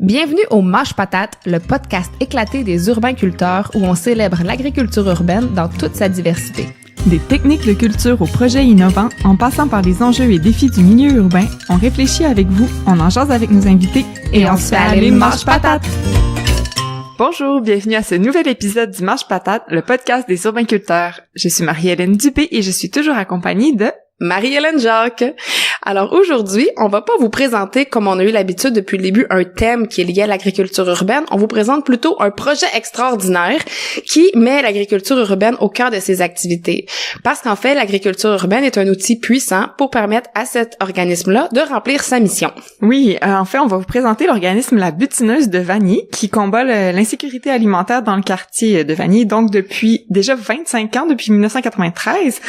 Bienvenue au Mâche Patate, le podcast éclaté des urbainculteurs où on célèbre l'agriculture urbaine dans toute sa diversité. Des techniques de culture aux projets innovants, en passant par les enjeux et défis du milieu urbain, on réfléchit avec vous, on en jase avec nos invités et on se fait aller Mâche Patate! Bonjour, bienvenue à ce nouvel épisode du Mâche Patate, le podcast des urbainculteurs. Je suis Marie-Hélène Dupé et je suis toujours accompagnée de Marie-Hélène Jacques. Alors aujourd'hui, on va pas vous présenter, comme on a eu l'habitude depuis le début, un thème qui est lié à l'agriculture urbaine. On vous présente plutôt un projet extraordinaire qui met l'agriculture urbaine au cœur de ses activités. Parce qu'en fait, l'agriculture urbaine est un outil puissant pour permettre à cet organisme-là de remplir sa mission. Oui, en fait, on va vous présenter l'organisme La Butineuse de Vanier qui combat l'insécurité alimentaire dans le quartier de Vanier, donc depuis déjà 25 ans, depuis 1993.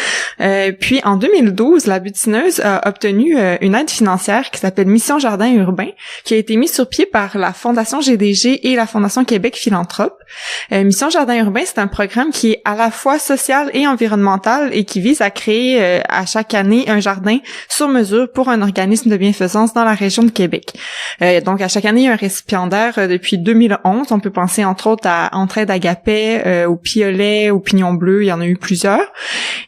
Puis en 2012, La Butineuse a obtenu une aide financière qui s'appelle Mission Jardin Urbain, qui a été mise sur pied par la Fondation GDG et la Fondation Québec Philanthrope. Mission Jardin Urbain, c'est un programme qui est à la fois social et environnemental et qui vise à créer à chaque année un jardin sur mesure pour un organisme de bienfaisance dans la région de Québec. Donc à chaque année, il y a un récipiendaire depuis 2011. On peut penser entre autres à Entraide Agapay, au Piolet, au Pignon Bleu, il y en a eu plusieurs.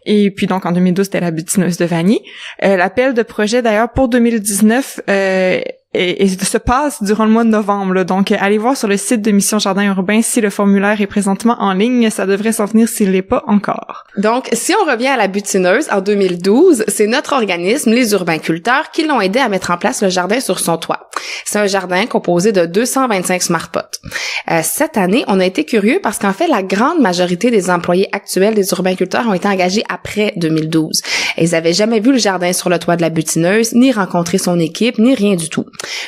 Et puis donc en 2012, c'était La Butineuse de Vanier. L'appel de projet d'ailleurs pour 2019 et se passe durant le mois de novembre. Là. Donc, allez voir sur le site de Mission Jardin Urbain si le formulaire est présentement en ligne. Ça devrait s'en venir s'il l'est pas encore. Donc, si on revient à La Butineuse, en 2012, c'est notre organisme, les urbainculteurs, qui l'ont aidé à mettre en place le jardin sur son toit. C'est un jardin composé de 225 smart pots. Cette année, on a été curieux parce qu'en fait, la grande majorité des employés actuels des urbainculteurs ont été engagés après 2012. Et ils n'avaient jamais vu le jardin sur le toit de La Butineuse, ni rencontré son équipe, ni rien du tout.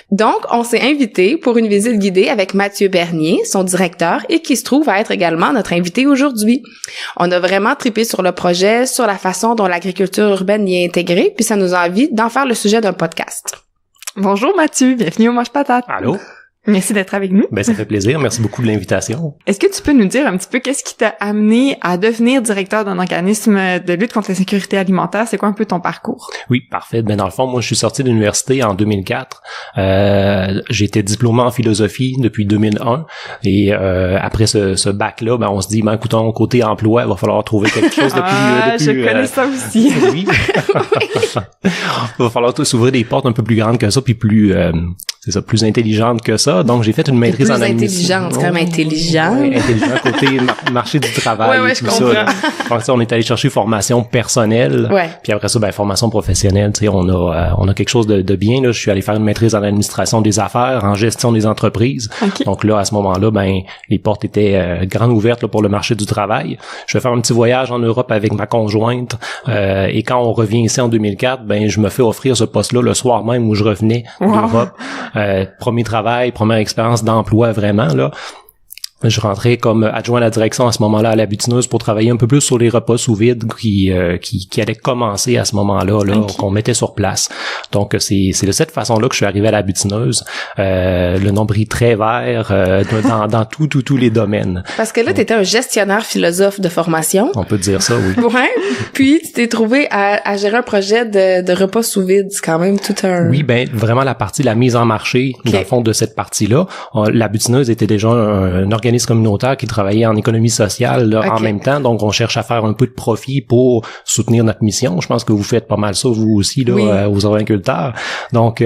Donc, on s'est invité pour une visite guidée avec Mathieu Bernier, son directeur, et qui se trouve à être également notre invité aujourd'hui. On a vraiment trippé sur le projet, sur la façon dont l'agriculture urbaine y est intégrée, puis ça nous a envie d'en faire le sujet d'un podcast. Bonjour Mathieu, bienvenue au Mâche Patate. Allô? Merci d'être avec nous. Ben, ça fait plaisir. Merci beaucoup de l'invitation. Est-ce que tu peux nous dire un petit peu qu'est-ce qui t'a amené à devenir directeur d'un organisme de lutte contre la sécurité alimentaire? C'est quoi un peu ton parcours? Oui, parfait. Ben, dans le fond, moi, je suis sorti de l'université en 2004. J'ai été diplômé en philosophie depuis 2001. Et après ce bac-là, ben, on se dit, ben, écoutons, côté emploi, il va falloir trouver quelque chose de plus... je connais ça aussi. Oui. Il va falloir s'ouvrir des portes un peu plus grandes que ça, puis plus... c'est ça, plus intelligente que ça. Donc, j'ai fait une maîtrise en administration. Intelligente, c'est quand même intelligent. Oui, intelligent côté marché du travail ouais, et tout ça. Après ça, on est allé chercher formation personnelle. Ouais. Puis après ça, ben, formation professionnelle. Tu sais, on a quelque chose de bien, là. Je suis allé faire une maîtrise en administration des affaires, en gestion des entreprises. Okay. Donc là, à ce moment-là, ben, les portes étaient grandes ouvertes, là, pour le marché du travail. Je vais faire un petit voyage en Europe avec ma conjointe. Et quand on revient ici en 2004, ben, je me fais offrir ce poste-là le soir même où je revenais d'Europe. Premier travail, première expérience d'emploi vraiment là. Je rentrais comme adjoint à la direction à ce moment-là à La Butineuse pour travailler un peu plus sur les repas sous vide qui allaient commencer à ce moment-là, okay, qu'on mettait sur place. Donc c'est de cette façon-là que je suis arrivé à La Butineuse, le nombril très vert dans tous les domaines. Parce que là, tu étais un gestionnaire philosophe de formation. On peut dire ça, oui. Ouais. Puis tu t'es trouvé à gérer un projet de repas sous vide, c'est quand même tout un... Oui, ben vraiment la mise en marché, okay, dans le fond de cette partie-là. La Butineuse était déjà un organisme communautaire qui travaillait en économie sociale là, okay, en même temps, donc on cherche à faire un peu de profit pour soutenir notre mission. Je pense que vous faites pas mal ça vous aussi là, oui, aux urbainculteurs. Donc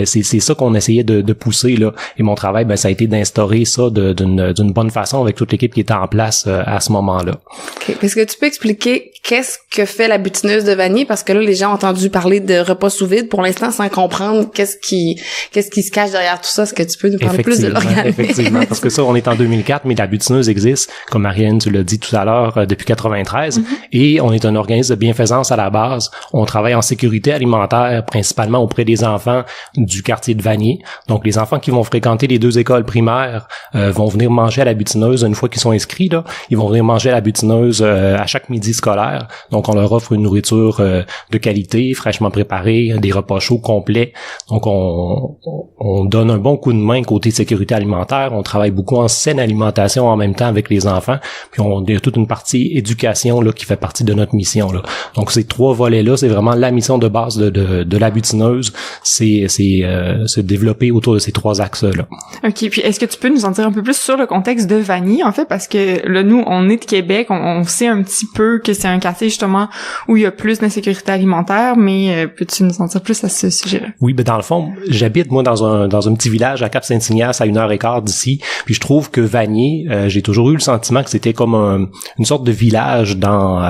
c'est ça qu'on essayait de pousser là. Et mon travail, ben ça a été d'instaurer ça d'une bonne façon avec toute l'équipe qui était en place à ce moment-là. Okay. Est-ce que tu peux expliquer qu'est-ce que fait La Butineuse de Vanier, parce que là les gens ont entendu parler de repas sous vide pour l'instant sans comprendre qu'est-ce qui se cache derrière tout ça. Est-ce que tu peux nous parler plus de l'organisme? Effectivement, parce que ça on est en 2004, mais La Butineuse existe, comme Marianne, tu l'as dit tout à l'heure, depuis 93, et on est un organisme de bienfaisance à la base. On travaille en sécurité alimentaire, principalement auprès des enfants du quartier de Vanier. Donc, les enfants qui vont fréquenter les 2 écoles primaires vont venir manger à La Butineuse une fois qu'ils sont inscrits, là. Ils vont venir manger à La Butineuse à chaque midi scolaire. Donc, on leur offre une nourriture de qualité, fraîchement préparée, des repas chauds complets. Donc, on donne un bon coup de main côté sécurité alimentaire. On travaille beaucoup en scène alimentation en même temps avec les enfants. Puis il y a toute une partie éducation là qui fait partie de notre mission là. Donc ces 3 volets-là, c'est vraiment la mission de base de la butineuse, c'est se développer autour de ces 3 axes-là. OK, puis est-ce que tu peux nous en dire un peu plus sur le contexte de Vanier, en fait, parce que là, nous, on est de Québec, on sait un petit peu que c'est un quartier, justement, où il y a plus d'insécurité alimentaire, mais peux-tu nous en dire plus à ce sujet-là? Oui, ben dans le fond, j'habite, moi, dans un petit village à Cap-Saint-Ignace, à 1h15 d'ici, puis je trouve que Vanier, j'ai toujours eu le sentiment que c'était comme une sorte de village dans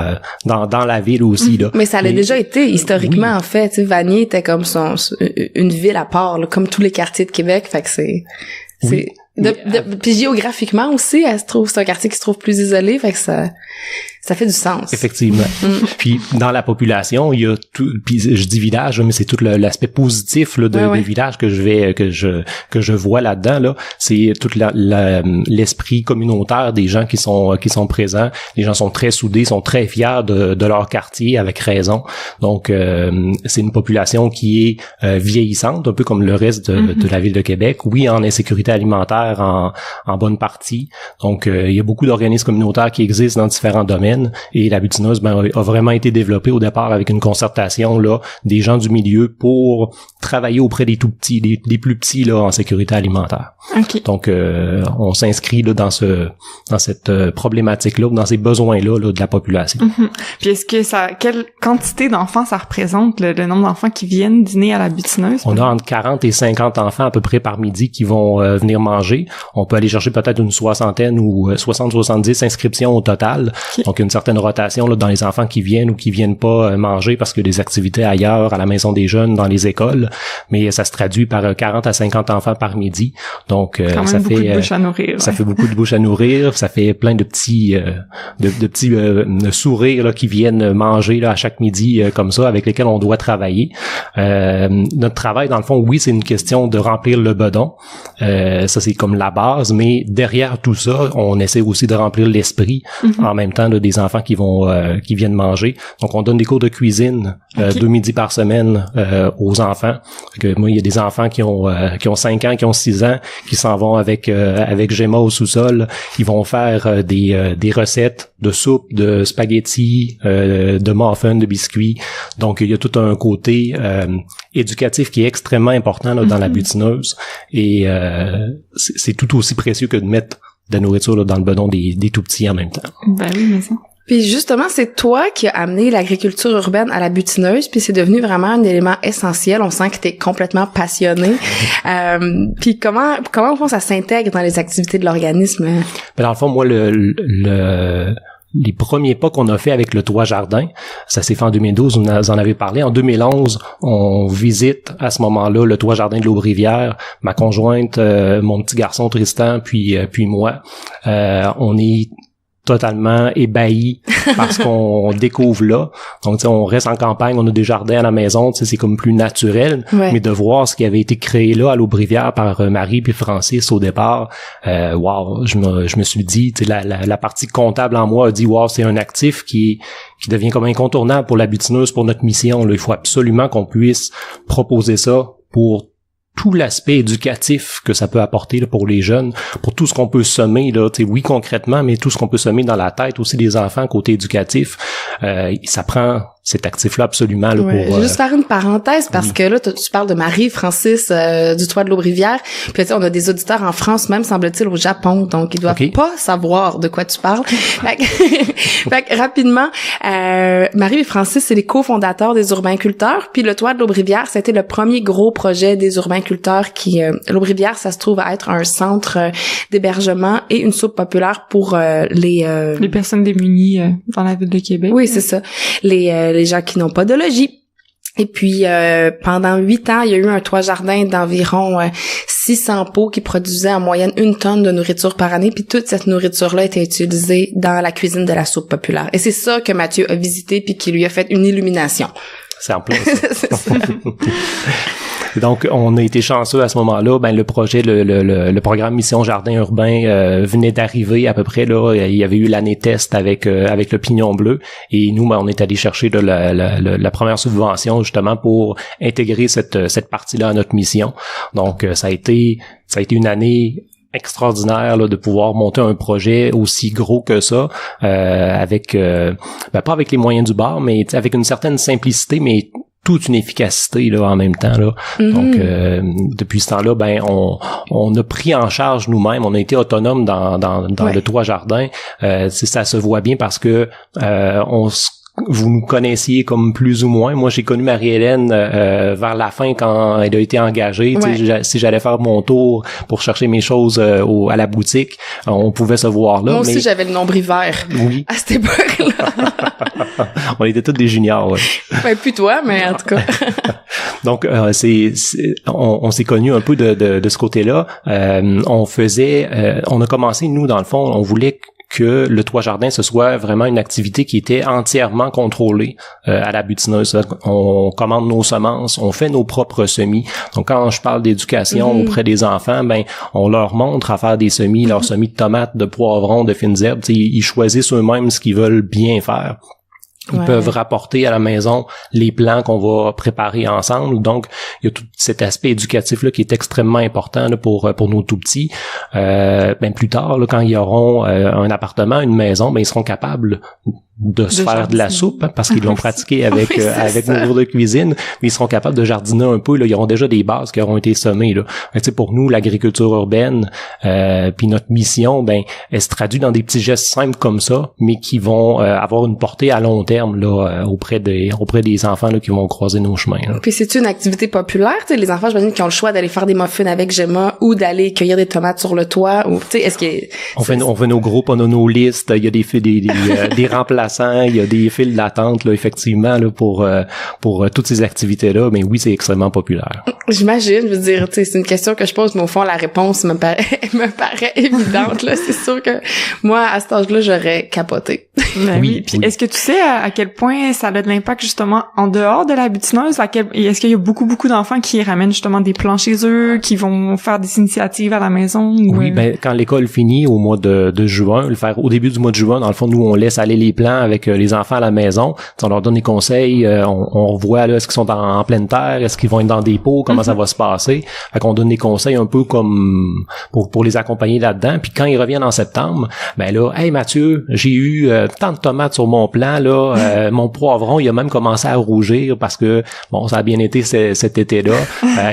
la ville aussi, là. Mais ça l'a déjà été, historiquement, oui. En fait, tu sais, Vanier était comme une ville à part, là, comme tous les quartiers de Québec, fait que c'est oui. Puis géographiquement aussi, c'est un quartier qui se trouve plus isolé, fait que ça fait du sens. Effectivement. Puis dans la population, il y a tout, puis je dis village, mais c'est tout l'aspect positif là des villages que je vois là-dedans là, c'est tout l'esprit communautaire des gens qui sont présents. Les gens sont très soudés, sont très fiers de leur quartier avec raison. Donc c'est une population qui est vieillissante, un peu comme le reste de la ville de Québec. Oui, en insécurité alimentaire en bonne partie. Donc il y a beaucoup d'organismes communautaires qui existent dans différents domaines. Et la butineuse a vraiment été développée au départ avec une concertation là des gens du milieu pour travailler auprès des tout petits, des plus petits là en sécurité alimentaire. Okay. Donc on s'inscrit là dans cette problématique là, dans ces besoins là de la population. Puis est-ce que quelle quantité d'enfants ça représente le nombre d'enfants qui viennent dîner à la butineuse? On a entre 40 et 50 enfants à peu près par midi qui vont venir manger. On peut aller chercher peut-être une soixantaine ou 60-70 inscriptions au total. Okay. Donc une certaine rotation là dans les enfants qui viennent ou qui viennent pas manger parce que des activités ailleurs à la maison des jeunes, dans les écoles, mais ça se traduit par 40 à 50 enfants par midi. Donc ça fait beaucoup de bouches à nourrir. Ça fait beaucoup de bouches à nourrir, ça fait plein de petits sourires là qui viennent manger là à chaque midi comme ça avec lesquels on doit travailler. Notre travail dans le fond, oui, c'est une question de remplir le bedon. Ça c'est comme la base, mais derrière tout ça, on essaie aussi de remplir l'esprit en même temps là, des enfants qui viennent manger. Donc on donne des cours de cuisine 2 midis par semaine aux enfants. Que moi il y a des enfants qui ont 5 ans, qui ont 6 ans, qui s'en vont avec Gemma au sous-sol. Ils vont faire des recettes de soupe, de spaghettis, de muffins, de biscuits. Donc il y a tout un côté éducatif qui est extrêmement important là, dans la butineuse et c'est tout aussi précieux que de mettre de la nourriture là, dans le bedon des tout petits en même temps. Ben oui, mais ça. Puis justement, c'est toi qui as amené l'agriculture urbaine à la butineuse, puis c'est devenu vraiment un élément essentiel. On sent que t'es complètement passionné. Puis comment au fond ça s'intègre dans les activités de l'organisme? Ben dans le fond, moi les premiers pas qu'on a fait avec le toit jardin, ça s'est fait en 2012, vous en avez parlé. En 2011, on visite à ce moment-là le toit jardin de l'Aube-Rivière. Ma conjointe, mon petit garçon Tristan, puis moi, on est totalement ébahi par ce qu'on découvre là. Donc, tu sais, on reste en campagne, on a des jardins à la maison, tu sais, c'est comme plus naturel. Ouais. Mais de voir ce qui avait été créé là à l'Aube-Rivière par Marie puis Francis au départ, wow, je me suis dit, tu sais, la partie comptable en moi a dit, wow, c'est un actif qui devient comme incontournable pour la butineuse, pour notre mission. Là, il faut absolument qu'on puisse proposer ça pour tout l'aspect éducatif que ça peut apporter là, pour les jeunes, pour tout ce qu'on peut semer là, tu sais, oui concrètement, mais tout ce qu'on peut semer dans la tête aussi des enfants côté éducatif, ça prend cet actif-là absolument là, ouais, pour... Je vais juste faire une parenthèse parce que là, tu parles de Marie, Francis, du toit de l'Aube-Rivière, puis on a des auditeurs en France, même semble-t-il au Japon, donc ils doivent pas savoir de quoi tu parles. Fait que rapidement, Marie et Francis, c'est les cofondateurs des Urbainculteurs, puis le toit de l'Aube-Rivière, c'était le premier gros projet des Urbainculteurs qui... l'Aube-Rivière, ça se trouve à être un centre d'hébergement et une soupe populaire pour les personnes démunies dans la ville de Québec. Oui, c'est ça. Les gens qui n'ont pas de logis. Et puis, pendant 8 ans, il y a eu un toit jardin d'environ 600 pots qui produisaient en moyenne 1 tonne de nourriture par année. Puis toute cette nourriture-là était utilisée dans la cuisine de la soupe populaire. Et c'est ça que Mathieu a visité puis qui lui a fait une illumination. C'est en plein ça. Donc, on a été chanceux à ce moment-là. Ben, le projet, le programme Mission Jardin Urbain venait d'arriver à peu près là. Il y avait eu l'année test avec le Pignon Bleu. Et nous, ben, on est allé chercher la première subvention justement pour intégrer cette partie-là à notre mission. Donc, ça a été une année extraordinaire là, de pouvoir monter un projet aussi gros que ça, avec pas avec les moyens du bord, mais avec une certaine simplicité, mais toute une efficacité là en même temps là. Donc depuis ce temps-là, on a pris en charge nous-mêmes, on a été autonome dans le toit jardin. Ça se voit bien parce que vous nous connaissiez comme plus ou moins. Moi, j'ai connu Marie-Hélène vers la fin quand elle a été engagée. Ouais. Si j'allais faire mon tour pour chercher mes choses à la boutique, on pouvait se voir là. Moi aussi, j'avais le nombril vert. Oui. À cette époque-là. On était tous des juniors, ouais. Ben, plus toi, mais en tout cas. Donc, on s'est connus un peu de ce côté-là. On a commencé, nous, dans le fond, on voulait que le toit jardin, ce soit vraiment une activité qui était entièrement contrôlée à la butineuse. On commande nos semences, on fait nos propres semis. Donc, quand je parle d'éducation auprès des enfants, on leur montre à faire des semis, leurs semis de tomates, de poivrons, de fines herbes. Ils choisissent eux-mêmes ce qu'ils veulent bien faire. Ils peuvent rapporter à la maison les plans qu'on va préparer ensemble. Donc, il y a tout cet aspect éducatif là qui est extrêmement important là, pour nos tout petits. Plus tard, là, quand ils auront un appartement, une maison, ils seront capables de se faire de la soupe parce qu'ils l'ont pratiqué avec nos cours de cuisine, mais ils seront capables de jardiner un peu là, ils auront déjà des bases qui auront été semées là. Pour nous l'agriculture urbaine puis notre mission elle se traduit dans des petits gestes simples comme ça, mais qui vont avoir une portée à long terme là auprès des enfants là qui vont croiser nos chemins là. Puis c'est une activité populaire, les enfants j'imagine qui ont le choix d'aller faire des muffins avec Gemma ou d'aller cueillir des tomates sur le toit ou est-ce que on fait nos groupes, on a nos listes, il y a des remplaçants, il y a des files d'attente là effectivement là pour toutes ces activités là, mais oui, c'est extrêmement populaire. J'imagine, je veux dire, c'est une question que je pose, mais au fond la réponse me paraît évidente là, c'est sûr que moi à cet âge-là, j'aurais capoté. Oui, puis est-ce que tu sais à quel point ça a de l'impact justement en dehors de la butineuse? Est-ce qu'il y a beaucoup d'enfants qui ramènent justement des plans chez eux, qui vont faire des initiatives à la maison? Oui, quand l'école finit au mois de juin, au début du mois de juin, dans le fond, nous on laisse aller les plans avec les enfants à la maison. T'sais, on leur donne des conseils, on revoit là est-ce qu'ils sont en pleine terre, est-ce qu'ils vont être dans des pots, comment ça va se passer. Fait qu'on donne des conseils un peu comme pour les accompagner là-dedans. Puis quand ils reviennent en septembre, hey Mathieu, j'ai eu tant de tomates sur mon plan là, mon poivron il a même commencé à rougir parce que ça a bien été cet été-là.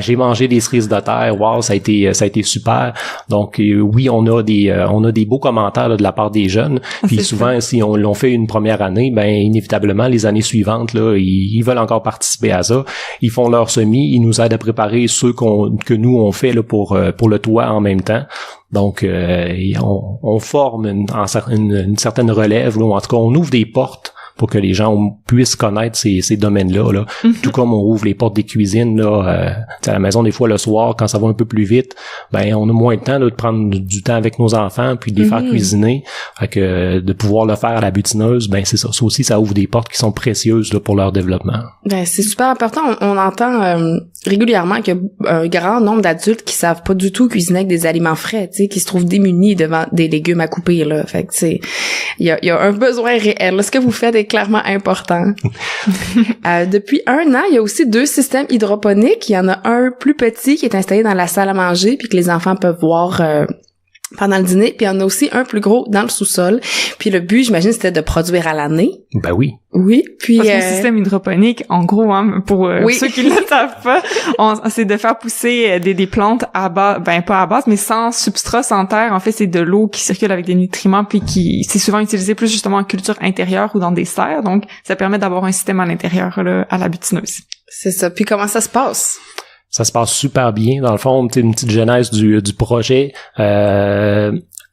J'ai mangé des cerises de terre, wow, ça a été super. Donc oui, on a des beaux commentaires là, de la part des jeunes. Puis souvent si on l'on fait une première année, inévitablement les années suivantes là, ils veulent encore participer à ça. Ils font leur semis, ils nous aident à préparer ceux que nous on fait là pour le toit en même temps. Donc on forme une certaine relève là, ou en tout cas on ouvre des portes pour que les gens puissent connaître ces domaines-là. Là. Tout comme on ouvre les portes des cuisines là, à la maison des fois le soir, quand ça va un peu plus vite, on a moins de temps là, de prendre du temps avec nos enfants puis de les faire cuisiner. Fait que de pouvoir le faire à la butineuse, c'est ça. Ça aussi, ça ouvre des portes qui sont précieuses là, pour leur développement. C'est super important. On entend régulièrement qu'il y a un grand nombre d'adultes qui savent pas du tout cuisiner avec des aliments frais, qui se trouvent démunis devant des légumes à couper. Là. Fait que il y a un besoin réel. Là, ce que vous faites est clairement important. Depuis 1 an, il y a aussi 2 systèmes hydroponiques. Il y en a un plus petit qui est installé dans la salle à manger puis que les enfants peuvent voir pendant le dîner, puis il y en a aussi un plus gros dans le sous-sol. Puis le but, j'imagine, c'était de produire à l'année. Oui. Oui, puis parce que le système hydroponique, en gros, pour ceux qui ne le savent pas, c'est de faire pousser des plantes à base, pas à base, mais sans substrat, sans terre. En fait, c'est de l'eau qui circule avec des nutriments, puis c'est souvent utilisé plus justement en culture intérieure ou dans des serres. Donc, ça permet d'avoir un système à l'intérieur là, à la butineuse. C'est ça. Puis comment ça se passe? Ça se passe super bien. Dans le fond, une petite genèse du projet.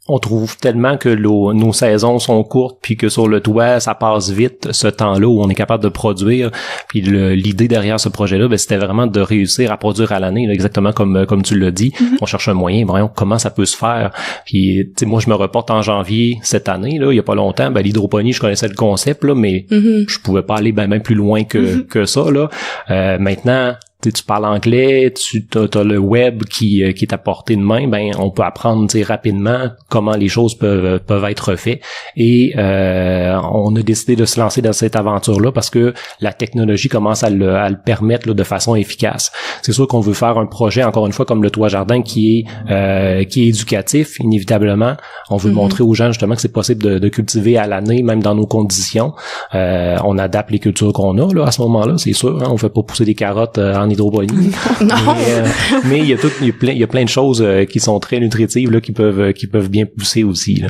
On trouve tellement que nos saisons sont courtes puis que sur le toit, ça passe vite, ce temps-là où on est capable de produire. Puis l'idée derrière ce projet-là, c'était vraiment de réussir à produire à l'année, là, exactement comme tu l'as dit. On cherche un moyen, voyons comment ça peut se faire. Puis moi, je me reporte en janvier cette année, là, il y a pas longtemps. L'hydroponie, je connaissais le concept, là, mais je pouvais pas aller même plus loin que ça. Là. Maintenant, tu parles anglais, t'as le web qui est à portée de main, ben on peut apprendre rapidement comment les choses peuvent être faites. Et on a décidé de se lancer dans cette aventure-là parce que la technologie commence à le permettre là, de façon efficace. C'est sûr qu'on veut faire un projet, encore une fois, comme le Toit Jardin, qui est éducatif, inévitablement. On veut montrer aux gens justement que c'est possible de cultiver à l'année, même dans nos conditions. On adapte les cultures qu'on a là à ce moment-là, c'est sûr. Hein, on fait pas pousser des carottes en hydroponie. Non. Mais il y a plein de choses qui sont très nutritives là, qui peuvent bien pousser aussi. Là.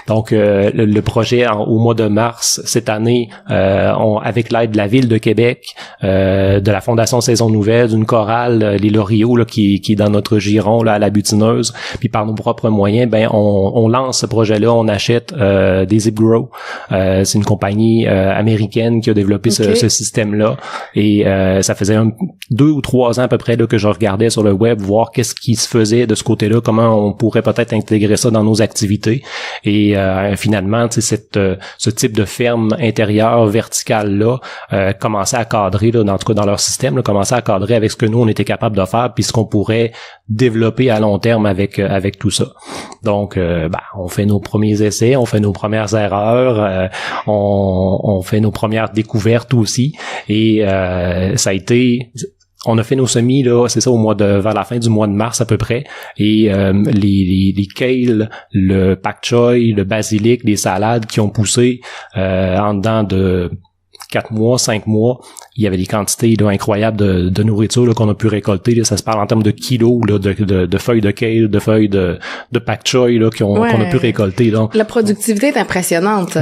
Donc le projet au mois de mars cette année, avec l'aide de la ville de Québec, de la Fondation Saison Nouvelle, d'une chorale, les Loriots là, qui est dans notre giron là à la Butineuse, puis par nos propres moyens, ben on lance ce projet-là, on achète des ZipGrow. C'est une compagnie américaine qui a développé ce système-là, et ça faisait 2 ou 3 ans à peu près là, que je regardais sur le web voir qu'est-ce qui se faisait de ce côté-là, comment on pourrait peut-être intégrer ça dans nos activités, et finalement ce type de ferme intérieure verticale-là commençait à cadrer là, en tout cas dans leur système, là, commençait à cadrer avec ce que nous on était capable de faire puis ce qu'on pourrait développer à long terme avec tout ça. Donc on fait nos premiers essais, on fait nos premières erreurs, on fait nos premières découvertes aussi, et ça a été, on a fait nos semis là, c'est ça, vers la fin du mois de mars à peu près, et les kale, le pak choy, le basilic, les salades qui ont poussé en dedans de 4 mois, 5 mois, il y avait des quantités là, incroyables de nourriture là, qu'on a pu récolter. Là, ça se parle en termes de kilos là, de feuilles de kale, de feuilles de pak choy là, qu'on a pu récolter. Donc. La productivité est impressionnante.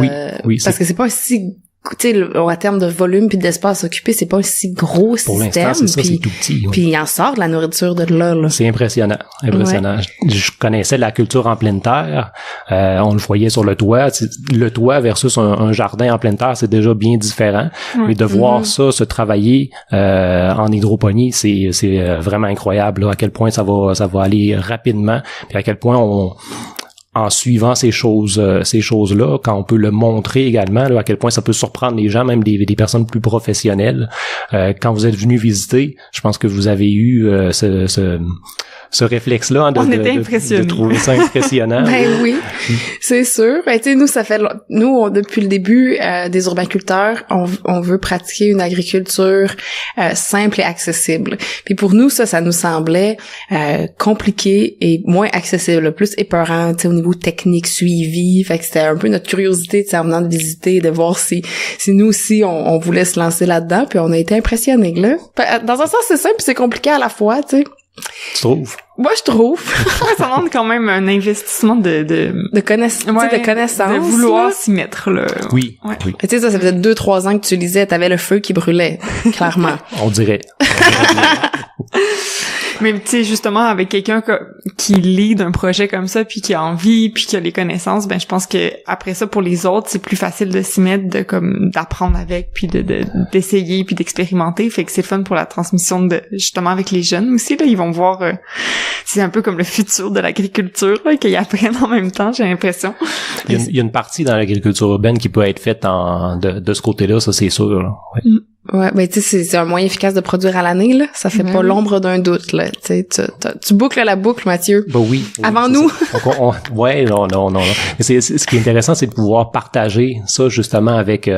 Oui, parce que c'est pas aussi... Tu sais, en termes de volume puis d'espace occupé, c'est pas un si gros système. Pour l'instant, c'est ça, c'est tout petit. Oui. Puis il en sort de la nourriture de là. C'est impressionnant. Ouais. Je connaissais la culture en pleine terre. On le voyait sur le toit. Le toit versus un jardin en pleine terre, c'est déjà bien différent. Mais de voir ça se travailler en hydroponie, c'est vraiment incroyable là, à quel point ça va aller rapidement. Puis à quel point en suivant ces choses-là, quand on peut le montrer également, là, à quel point ça peut surprendre les gens, même des personnes plus professionnelles. Quand vous êtes venus visiter, je pense que vous avez eu ce réflexe-là hein, de trouver ça impressionnant. Ben oui, c'est sûr. Ben, tu sais, nous, depuis le début des urbainculteurs, on veut pratiquer une agriculture simple et accessible. Puis pour nous, ça nous semblait compliqué et moins accessible, plus épeurant, tu sais, au niveau technique, suivi. Fait que c'était un peu notre curiosité, tu sais, en venant de visiter, de voir si nous aussi on voulait se lancer là-dedans. Puis on a été impressionnés, là. Dans un sens, c'est simple, puis c'est compliqué à la fois, tu sais. Tu trouves? Moi, je trouve. Ça demande quand même un investissement de connaissance. De vouloir s'y mettre, là. Oui. Ouais. Oui. Tu sais, ça faisait 2-3 ans que tu lisais, t'avais le feu qui brûlait, clairement. On dirait. Mais tu sais, justement, avec quelqu'un qui lead un projet comme ça, puis qui a envie, puis qui a les connaissances, ben je pense que après ça, pour les autres, c'est plus facile de s'y mettre, d'apprendre avec, puis d'essayer, puis d'expérimenter. Fait que c'est fun pour la transmission justement avec les jeunes aussi, là. Ils vont voir, c'est un peu comme le futur de l'agriculture, là, qu'ils apprennent en même temps, j'ai l'impression. Il y a une partie dans l'agriculture urbaine qui peut être faite de ce côté-là, ça c'est sûr, là. Ouais. Ouais, ben tu sais, c'est un moyen efficace de produire à l'année, là. Ça fait pas l'ombre d'un doute, là. Tu sais, tu boucles la boucle, Mathieu. Ben oui. Avant nous. Ouais, non. Mais ce qui est intéressant, c'est de pouvoir partager ça justement avec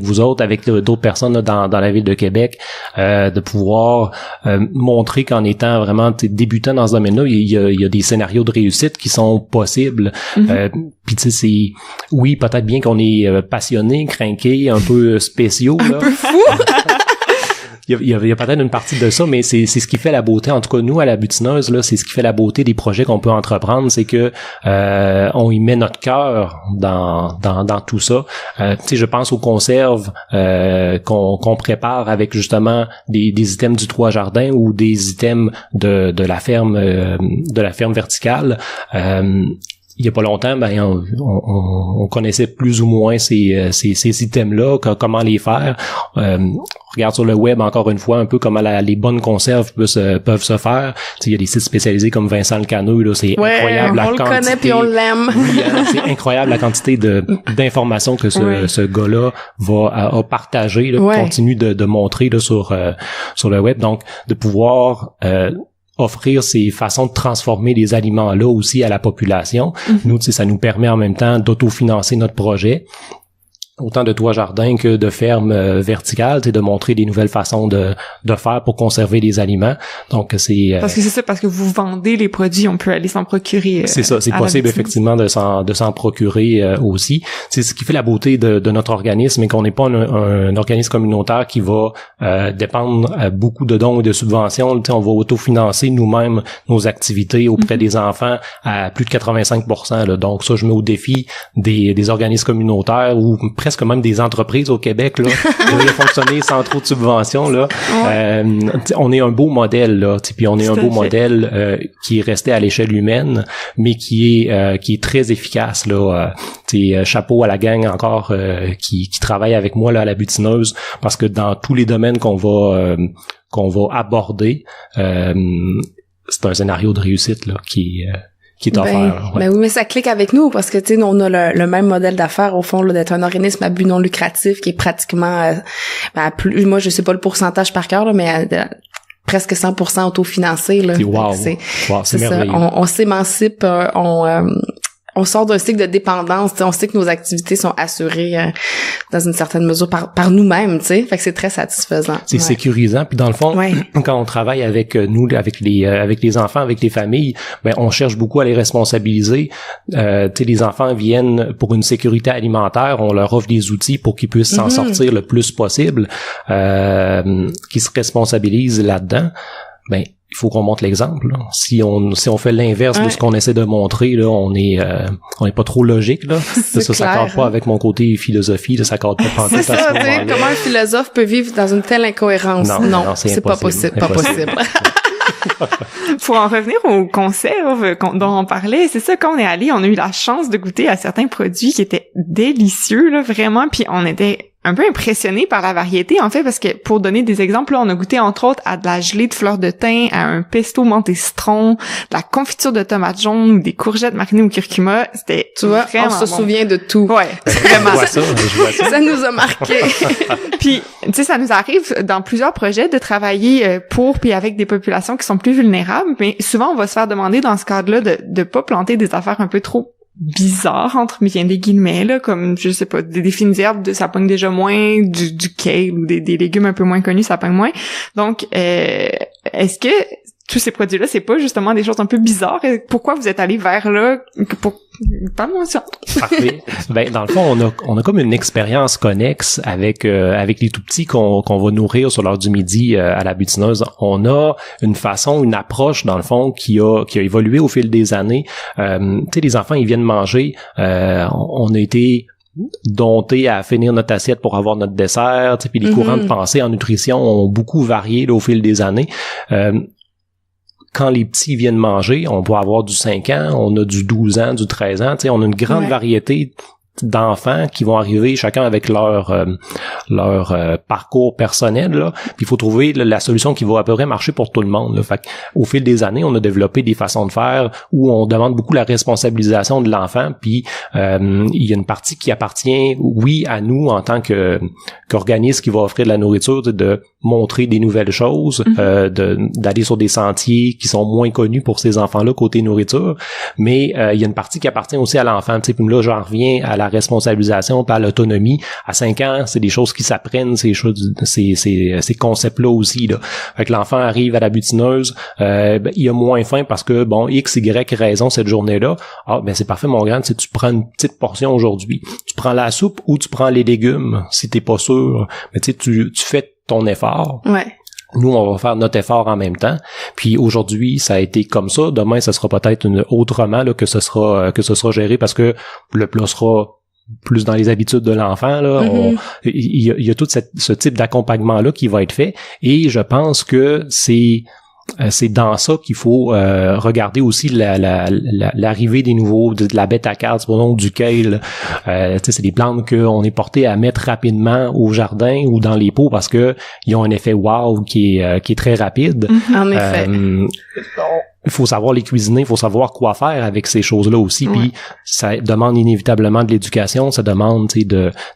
vous autres, avec d'autres personnes là, dans la ville de Québec, de pouvoir montrer qu'en étant vraiment débutant dans ce domaine-là, il y a des scénarios de réussite qui sont possibles. Puis tu sais, oui, peut-être bien qu'on est passionné, crinqué, un peu spéciaux, là. Un peu fou. Il y a peut-être une partie de ça, mais c'est ce qui fait la beauté. En tout cas, nous, à la Butineuse, là, c'est ce qui fait la beauté des projets qu'on peut entreprendre, c'est que on y met notre cœur dans tout ça. Tu sais, je pense aux conserves qu'on prépare avec justement des items du Toit Jardin ou des items de la ferme verticale. il y a pas longtemps, ben on connaissait plus ou moins ces items-là, comment les faire. On regarde sur le web encore une fois un peu comment les bonnes conserves peuvent se faire. Il y a des sites spécialisés comme Vincent Le Caneux, là, c'est incroyable la quantité. On le connaît puis on l'aime. Oui, c'est incroyable la quantité d'informations que ce gars-là a partagé, là, continue de montrer là, sur le web. Donc de pouvoir offrir ces façons de transformer les aliments-là aussi à la population. Nous, ça nous permet en même temps d'autofinancer notre projet. Autant de toits jardins que de fermes verticales, de montrer des nouvelles façons de faire pour conserver les aliments. Donc c'est parce que c'est ça, parce que vous vendez les produits, on peut aller s'en procurer. C'est ça, c'est possible effectivement de s'en procurer aussi. C'est ce qui fait la beauté de notre organisme, et qu'on n'est pas un organisme communautaire qui va dépendre beaucoup de dons et de subventions. On va autofinancer nous-mêmes nos activités auprès des enfants à plus de 85%. Là. Donc ça, je mets au défi des organismes communautaires ou presque même des entreprises au Québec là de fonctionner sans trop de subventions là. On est un beau modèle là, puis on est un beau modèle qui est resté à l'échelle humaine, mais qui est très efficace là. Chapeau à la gang encore qui travaille avec moi là à la Butineuse, parce que dans tous les domaines qu'on va aborder, c'est un scénario de réussite là qui est offert. Ben oui, mais ça clique avec nous parce que tu sais, on a le même modèle d'affaires au fond là, d'être un organisme à but non lucratif qui est pratiquement plus, moi je sais pas le pourcentage par cœur là, mais presque 100% autofinancé là. Wow, c'est merveilleux. Ça, on s'émancipe, on sort d'un cycle de dépendance, on sait que nos activités sont assurées dans une certaine mesure par nous-mêmes, tu sais, fait que c'est très satisfaisant. C'est sécurisant, puis dans le fond, quand on travaille avec nous, avec les enfants, avec les familles, ben on cherche beaucoup à les responsabiliser. Tu sais, les enfants viennent pour une sécurité alimentaire, on leur offre des outils pour qu'ils puissent s'en sortir le plus possible, qu'ils se responsabilisent là-dedans. Ben il faut qu'on montre l'exemple. Là. Si on fait l'inverse de ce qu'on essaie de montrer, là, on est pas trop logique. Là. Ça cadre pas avec mon côté philosophie, là, ça cadre pas pantoute à ce moment-là. Comment un philosophe peut vivre dans une telle incohérence? Non, c'est pas possible. Pas possible. Pour en revenir aux conserves dont on parlait, c'est ça, quand on est allé, on a eu la chance de goûter à certains produits qui étaient délicieux, là, vraiment, puis on était un peu impressionné par la variété, en fait, parce que, pour donner des exemples, là, on a goûté, entre autres, à de la gelée de fleurs de thym, à un pesto menthe et citron, de la confiture de tomates jaunes, ou des courgettes marinées au curcuma. C'était, tu vois, on se souvient de tout. Ouais. Vraiment. Je vois ça. Ça nous a marqué. Puis, tu sais, ça nous arrive dans plusieurs projets de travailler pour puis avec des populations qui sont plus vulnérables, mais souvent, on va se faire demander dans ce cadre-là de pas planter des affaires un peu trop bizarre entre bien des guillemets là, comme je sais pas, des fines herbes, ça pogne déjà moins, du kale ou des légumes un peu moins connus, ça pogne moins. Donc est-ce que tous ces produits-là, c'est pas justement des choses un peu bizarres? Pourquoi vous êtes allé vers là? Parle-moi ça. Parfait. Ben, dans le fond, on a comme une expérience connexe avec les tout-petits qu'on va nourrir sur l'heure du midi à la Butineuse. On a une approche, dans le fond, qui a évolué au fil des années. Tu sais, les enfants, ils viennent manger. On a été dompté à finir notre assiette pour avoir notre dessert. Puis les courants de pensée en nutrition ont beaucoup varié là, au fil des années. Quand les petits viennent manger, on peut avoir du 5 ans, on a du 12 ans, du 13 ans, tu sais, on a une grande variété d'enfants qui vont arriver chacun avec leur parcours personnel là. Puis il faut trouver la solution qui va à peu près marcher pour tout le monde là. Fait au fil des années, on a développé des façons de faire où on demande beaucoup la responsabilisation de l'enfant, puis il y a une partie qui appartient à nous en tant qu'organisme qui va offrir de la nourriture, de montrer des nouvelles choses, d'aller sur des sentiers qui sont moins connus pour ces enfants-là côté nourriture, mais il y a une partie qui appartient aussi à l'enfant, tu sais. Puis là j'en reviens à la responsabilisation, par l'autonomie. À 5 ans, c'est des choses qui s'apprennent, ces concepts-là aussi, là. Fait que l'enfant arrive à la Butineuse, il a moins faim parce que, bon, X, Y raison cette journée-là. Ah, ben c'est parfait, mon grand, tu prends une petite portion aujourd'hui. Tu prends la soupe ou tu prends les légumes, si t'es pas sûr. Mais tu sais, tu fais ton effort. Ouais. Nous, on va faire notre effort en même temps. Puis aujourd'hui, ça a été comme ça. Demain, ça sera peut-être autrement là, que ce sera géré parce que le plat sera plus dans les habitudes de l'enfant. Là, il y a tout ce type d'accompagnement là qui va être fait. Et je pense que c'est c'est dans ça qu'il faut regarder aussi l'arrivée des nouveaux, de la bêta-carde, du kale. C'est des plantes qu'on est porté à mettre rapidement au jardin ou dans les pots parce que ils ont un effet wow qui est très rapide. En effet. Il faut savoir les cuisiner, il faut savoir quoi faire avec ces choses-là aussi. Puis ça demande inévitablement de l'éducation, ça demande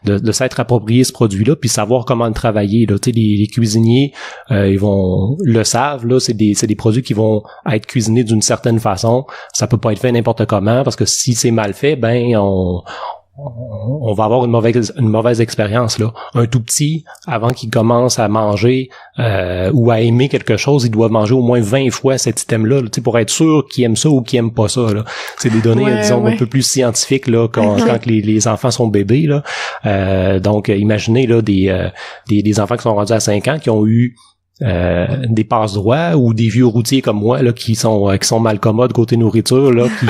de s'être approprié ce produit-là, puis savoir comment le travailler. Là, les cuisiniers, ils le savent. Là, c'est des produits qui vont être cuisinés d'une certaine façon. Ça peut pas être fait n'importe comment parce que si c'est mal fait, ben on va avoir une mauvaise expérience là. Un tout petit, avant qu'il commence à manger ou à aimer quelque chose, il doit manger au moins 20 fois cet item-là, pour être sûr qu'il aime ça ou qu'il aime pas ça. Là. C'est des données, disons, un peu plus scientifiques là, quand les enfants sont bébés. Là. Donc, imaginez là des enfants qui sont rendus à 5 ans qui ont eu des passe-droits ou des vieux routiers comme moi là qui sont mal commodes côté nourriture là qui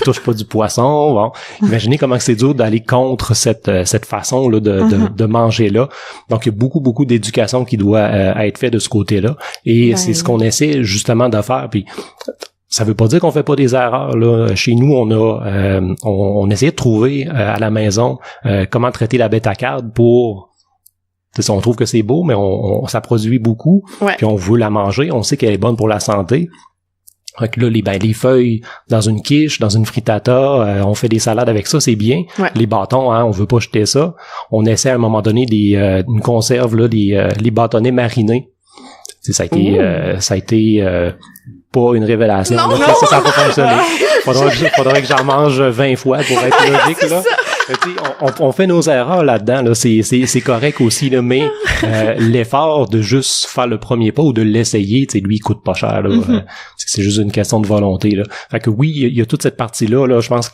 touchent pas du poisson. Bon, imaginez comment c'est dur d'aller contre cette façon là de manger là. Donc il y a beaucoup d'éducation qui doit être faite de ce côté-là et c'est ce qu'on essaie justement de faire. Puis ça veut pas dire qu'on fait pas des erreurs là. Chez nous, on essaie de trouver à la maison comment traiter la bêta-carde pour on trouve que c'est beau, mais ça produit beaucoup, puis on veut la manger, on sait qu'elle est bonne pour la santé. Fait que là, les feuilles dans une quiche, dans une frittata, on fait des salades avec ça, c'est bien. Les bâtons, on veut pas jeter ça. On essaie à un moment donné une conserve là, les bâtonnets marinés. Ça a été pas une révélation. Non, là, ça n'a pas fonctionné. Faudrait que j'en mange 20 fois pour être logique là. On fait nos erreurs là-dedans, là, c'est correct aussi, là, mais l'effort de juste faire le premier pas ou de l'essayer, lui, il coûte pas cher. Là, c'est juste une question de volonté. Là. Fait que oui, il y a toute cette partie-là, là, je pense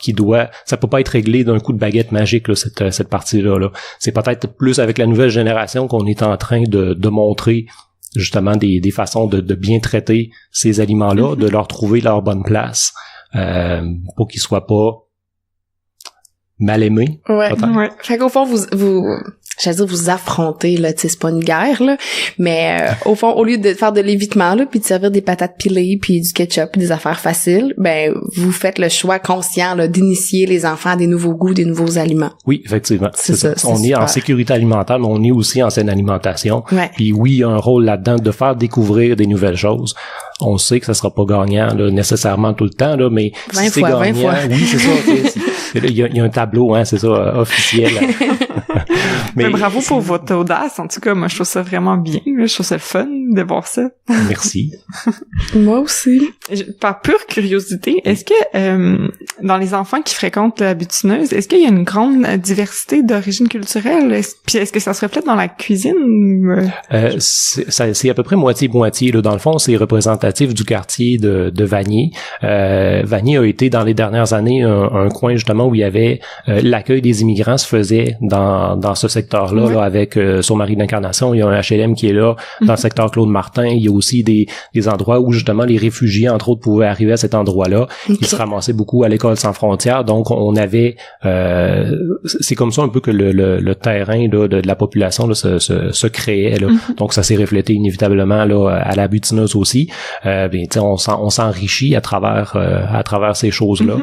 ça peut pas être réglé d'un coup de baguette magique, là, cette partie-là. Là. C'est peut-être plus avec la nouvelle génération qu'on est en train de montrer justement des façons de bien traiter ces aliments-là, de leur trouver leur bonne place pour qu'ils soient pas mal aimé. Ouais. Fait qu'au fond, vous affrontez, là, tu sais, c'est pas une guerre, là, mais au fond, au lieu de faire de l'évitement, là, puis de servir des patates pilées, puis du ketchup, puis des affaires faciles, ben, vous faites le choix conscient, là, d'initier les enfants à des nouveaux goûts, des nouveaux aliments. Oui, effectivement. C'est ça. On est en sécurité alimentaire, mais on est aussi en saine alimentation. Puis oui, il y a un rôle là-dedans de faire découvrir des nouvelles choses. On sait que ça sera pas gagnant, là, nécessairement tout le temps, là, mais 20 si c'est fois, gagnant, 20 fois. oui, c'est ça. Il y a un tableau, c'est ça, officiel. Mais bravo pour votre audace. En tout cas, moi, je trouve ça vraiment bien. Je trouve ça fun de voir ça. Merci. Moi aussi. Par pure curiosité, est-ce que dans les enfants qui fréquentent la butineuse, est-ce qu'il y a une grande diversité d'origine culturelle? Puis est-ce que ça se reflète dans la cuisine? C'est à peu près moitié-moitié. Là. Dans le fond, c'est représentatif du quartier de Vanier. Vanier a été, dans les dernières années, un coin justement où il y avait l'accueil des immigrants se faisait dans ce secteur-là, là, avec sur Marie d'Incarnation, il y a un HLM qui est là, dans le secteur Claude-Martin, il y a aussi des endroits où justement les réfugiés, entre autres, pouvaient arriver à cet endroit-là. Ils se ramassaient beaucoup à l'école sans frontières, donc on avait c'est comme ça un peu que le terrain là, de la population là, se créait là. Donc ça s'est reflété inévitablement là à la butineuse aussi. On s'enrichit à travers ces choses-là.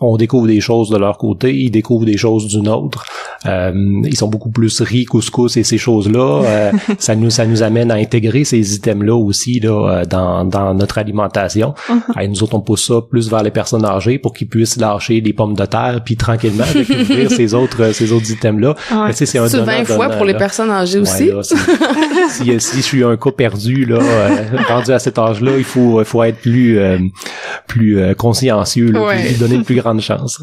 On découvre des choses de leur côté, ils découvrent des choses d'une autre. Ils sont beaucoup plus riz, couscous et ces choses-là. Ça nous amène à intégrer ces items-là aussi là dans notre alimentation. Et nous autres, on pousse ça plus vers les personnes âgées pour qu'ils puissent lâcher des pommes de terre puis tranquillement découvrir ces autres items-là. Ouais. C'est 20 fois pour les personnes âgées aussi. Là, si je suis un cas perdu là, rendu à cet âge-là, il faut être plus consciencieux, là, puis lui donner une plus grande chance.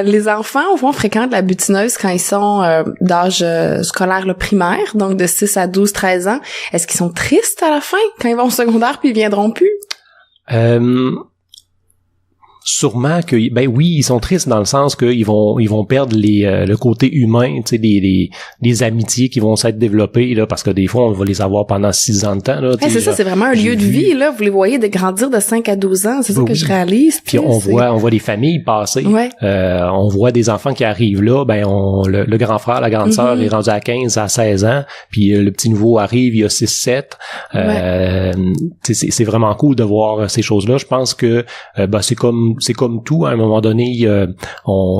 Les enfants, au fond, fréquentent la butineuse quand ils sont d'âge scolaire le primaire, donc de 6 à 12, 13 ans. Est-ce qu'ils sont tristes à la fin, quand ils vont au secondaire puis ils viendront plus? Sûrement que ben oui, ils sont tristes dans le sens qu'ils vont perdre le côté humain, tu sais, les amitiés qui vont s'être développées là, parce que des fois on va les avoir pendant 6 ans de temps là. C'est ça, c'est vraiment un lieu de vie là. Vous les voyez de grandir de 5 à 12 ans, c'est ça que je réalise. Puis on voit des familles passer. Ouais. On voit des enfants qui arrivent là, ben le grand frère, la grande sœur est rendu à 15, à 16 ans, puis le petit nouveau arrive, il y a 6-7. C'est vraiment cool de voir ces choses-là. Je pense que c'est comme tout, à un moment donné,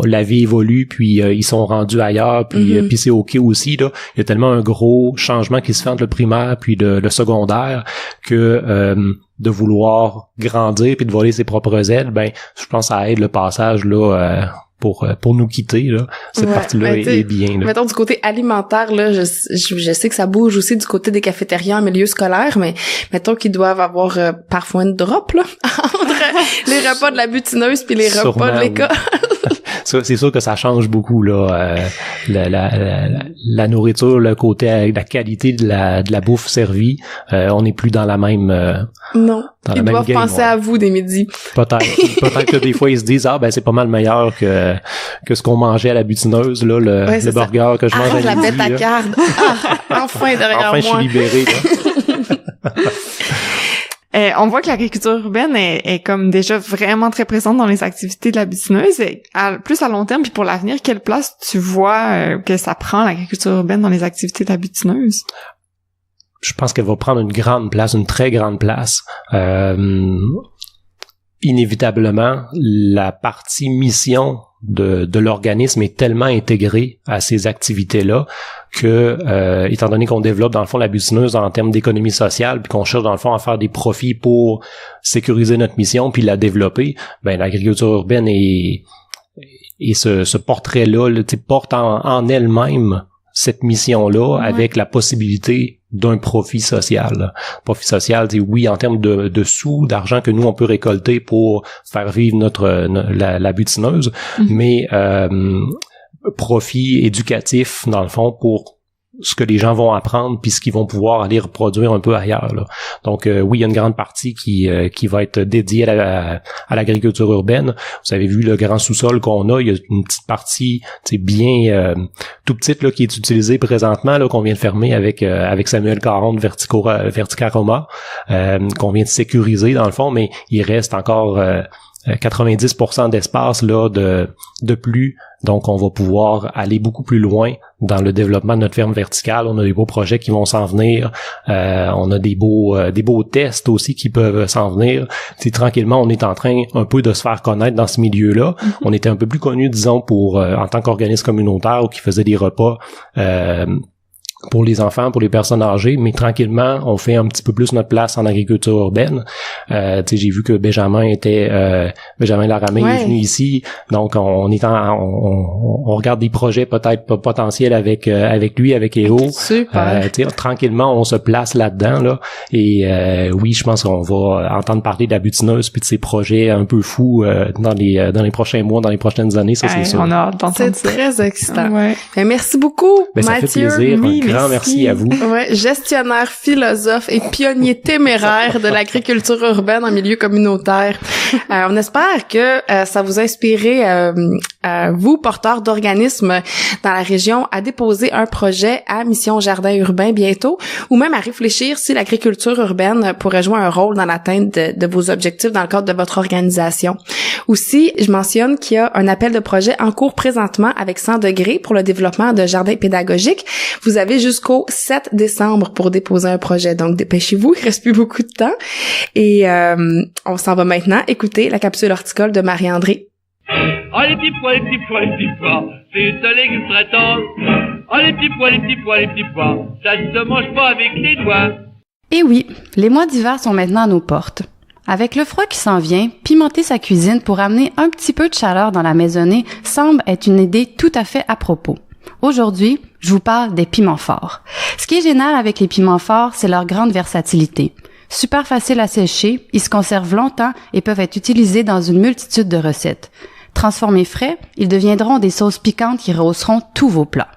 la vie évolue, puis ils sont rendus ailleurs, puis c'est OK aussi, là. Il y a tellement un gros changement qui se fait entre le primaire puis le secondaire que de vouloir grandir puis de voler ses propres ailes, ben je pense que ça aide le passage là pour nous quitter là. Cette partie-là est bien là. Mettons du côté alimentaire là, je sais que ça bouge aussi du côté des cafétérias en milieu scolaire, mais mettons qu'ils doivent avoir parfois une drop là entre les repas de la butineuse puis les repas de l'école. C'est sûr que ça change beaucoup là, la nourriture, le côté, la qualité de la bouffe servie. On n'est plus dans la même. Non. Ils doivent penser à vous des midis. Peut-être que des fois ils se disent c'est pas mal meilleur que ce qu'on mangeait à la butineuse là, le burger que je mange à midi. La bête à carde. Enfin derrière moi. Enfin je suis libéré là. On voit que l'agriculture urbaine est comme déjà vraiment très présente dans les activités de la butineuse. Plus à long terme, puis pour l'avenir, quelle place tu vois que ça prend l'agriculture urbaine dans les activités de la butineuse? Je pense qu'elle va prendre une grande place, une très grande place. Inévitablement, la partie mission de l'organisme est tellement intégrée à ces activités-là que, étant donné qu'on développe dans le fond la butineuse en termes d'économie sociale, puis qu'on cherche dans le fond à faire des profits pour sécuriser notre mission puis la développer, ben l'agriculture urbaine et ce portrait-là porte en elle-même cette mission-là avec la possibilité d'un profit social. Profit social, oui, en termes de sous, d'argent que nous, on peut récolter pour faire vivre la butineuse, mais profit éducatif, dans le fond, pour ce que les gens vont apprendre puis ce qu'ils vont pouvoir aller reproduire un peu ailleurs là. Donc oui, il y a une grande partie qui va être dédiée à l'agriculture urbaine. Vous avez vu le grand sous-sol qu'on a, il y a une petite partie bien tout petite là qui est utilisée présentement là qu'on vient de fermer avec Samuel Caron de Verticaroma qu'on vient de sécuriser dans le fond, mais il reste encore 90% d'espace là de plus. Donc, on va pouvoir aller beaucoup plus loin dans le développement de notre ferme verticale. On a des beaux projets qui vont s'en venir. On a des beaux tests aussi qui peuvent s'en venir. Tranquillement, on est en train un peu de se faire connaître dans ce milieu-là. On était un peu plus connus, disons, en tant qu'organisme communautaire ou qui faisait des repas pour les enfants, pour les personnes âgées, mais tranquillement, on fait un petit peu plus notre place en agriculture urbaine. J'ai vu que Benjamin Laramé est venu ici, donc on regarde des projets peut-être potentiels avec lui, avec EO. Super. Tranquillement, on se place là-dedans, là. Et oui, je pense qu'on va entendre parler de la butineuse puis de ses projets un peu fous dans les prochains mois, dans les prochaines années, ça c'est sûr. On a hâte d'entendre ça. C'est très excitant. Ouais. Merci beaucoup, ça Mathieu. fait plaisir. Oui, Grand merci à vous. Ouais, gestionnaire, philosophe et pionnier téméraire de l'agriculture urbaine en milieu communautaire. On espère que ça vous a inspiré, vous, porteurs d'organismes dans la région, à déposer un projet à Mission Jardin Urbain bientôt, ou même à réfléchir si l'agriculture urbaine pourrait jouer un rôle dans l'atteinte de vos objectifs dans le cadre de votre organisation. Aussi, je mentionne qu'il y a un appel de projet en cours présentement avec 100 degrés pour le développement de jardins pédagogiques. Vous avez jusqu'au 7 décembre pour déposer un projet, donc dépêchez-vous, il reste plus beaucoup de temps. Et on s'en va maintenant écouter la capsule horticole de Marie-André. Oh les petits pois, les petits pois, les petits pois, c'est un légume très tendre. Oh les petits pois, les petits pois, les petits pois, ça ne se mange pas avec les doigts. Et oui, les mois d'hiver sont maintenant à nos portes. Avec le froid qui s'en vient, pimenter sa cuisine pour amener un petit peu de chaleur dans la maisonnée semble être une idée tout à fait à propos. Aujourd'hui, je vous parle des piments forts. Ce qui est génial avec les piments forts, c'est leur grande versatilité. Super facile à sécher, ils se conservent longtemps et peuvent être utilisés dans une multitude de recettes. Transformés frais, ils deviendront des sauces piquantes qui rehausseront tous vos plats.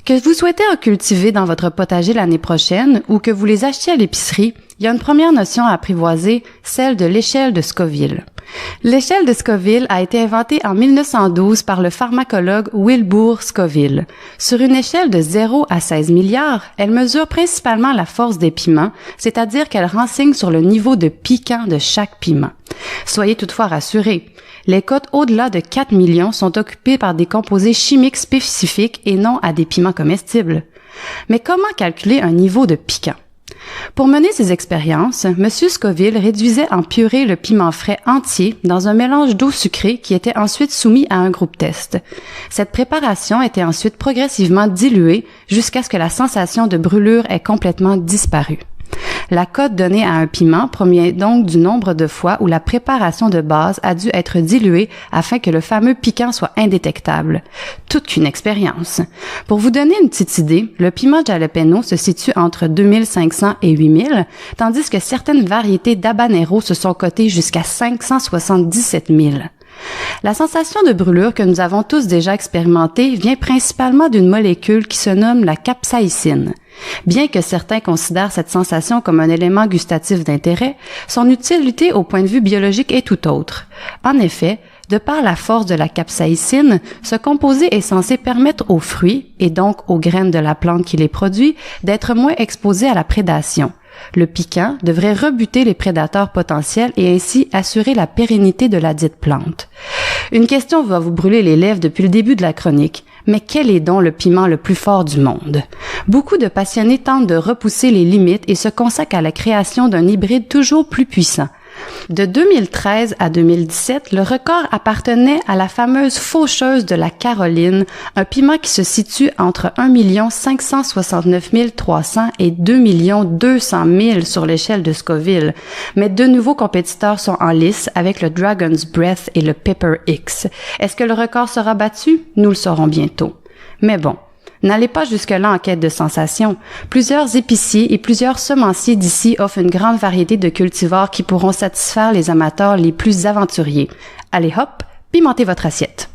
Que vous souhaitez en cultiver dans votre potager l'année prochaine ou que vous les achetiez à l'épicerie, il y a une première notion à apprivoiser, celle de l'échelle de Scoville. L'échelle de Scoville a été inventée en 1912 par le pharmacologue Wilbur Scoville. Sur une échelle de 0 à 16 milliards, elle mesure principalement la force des piments, c'est-à-dire qu'elle renseigne sur le niveau de piquant de chaque piment. Soyez toutefois rassurés, les cotes au-delà de 4 millions sont occupées par des composés chimiques spécifiques et non à des piments comestibles. Mais comment calculer un niveau de piquant? Pour mener ces expériences, M. Scoville réduisait en purée le piment frais entier dans un mélange d'eau sucrée qui était ensuite soumis à un groupe test. Cette préparation était ensuite progressivement diluée jusqu'à ce que la sensation de brûlure ait complètement disparu. La cote donnée à un piment provient donc du nombre de fois où la préparation de base a dû être diluée afin que le fameux piquant soit indétectable. Toute qu'une expérience. Pour vous donner une petite idée, le piment jalapeno se situe entre 2500 et 8000, tandis que certaines variétés d'habanero se sont cotées jusqu'à 577 000. La sensation de brûlure que nous avons tous déjà expérimentée vient principalement d'une molécule qui se nomme la capsaïcine. Bien que certains considèrent cette sensation comme un élément gustatif d'intérêt, son utilité au point de vue biologique est tout autre. En effet, de par la force de la capsaïcine, ce composé est censé permettre aux fruits, et donc aux graines de la plante qui les produit, d'être moins exposés à la prédation. Le piquant devrait rebuter les prédateurs potentiels et ainsi assurer la pérennité de la dite plante. Une question va vous brûler les lèvres depuis le début de la chronique. Mais quel est donc le piment le plus fort du monde? Beaucoup de passionnés tentent de repousser les limites et se consacrent à la création d'un hybride toujours plus puissant. De 2013 à 2017, le record appartenait à la fameuse faucheuse de la Caroline, un piment qui se situe entre 1 569 300 et 2 200 000 sur l'échelle de Scoville. Mais deux nouveaux compétiteurs sont en lice avec le Dragon's Breath et le Pepper X. Est-ce que le record sera battu? Nous le saurons bientôt. Mais bon. N'allez pas jusque-là en quête de sensations. Plusieurs épiciers et plusieurs semenciers d'ici offrent une grande variété de cultivars qui pourront satisfaire les amateurs les plus aventuriers. Allez hop, pimentez votre assiette.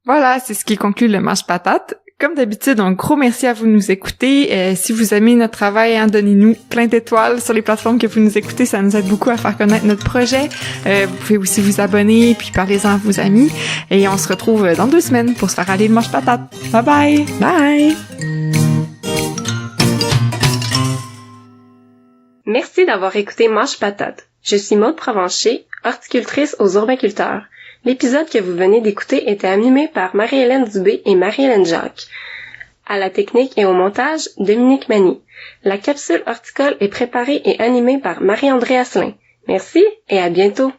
Voilà, c'est ce qui conclut le Mange Patate. Comme d'habitude, un gros merci à vous de nous écouter. Si vous aimez notre travail, donnez-nous plein d'étoiles sur les plateformes que vous nous écoutez. Ça nous aide beaucoup à faire connaître notre projet. Vous pouvez aussi vous abonner, puis parlez-en à vos amis. Et on se retrouve dans 2 semaines pour se faire aller le Mange Patate. Bye bye! Bye! Merci d'avoir écouté Mange Patate. Je suis Maude Provencher, horticultrice aux Urbaculteurs. L'épisode que vous venez d'écouter était animé par Marie-Hélène Dubé et Marie-Hélène Jacques. À la technique et au montage, Dominique Mani. La capsule horticole est préparée et animée par Marie-André Asselin. Merci et à bientôt!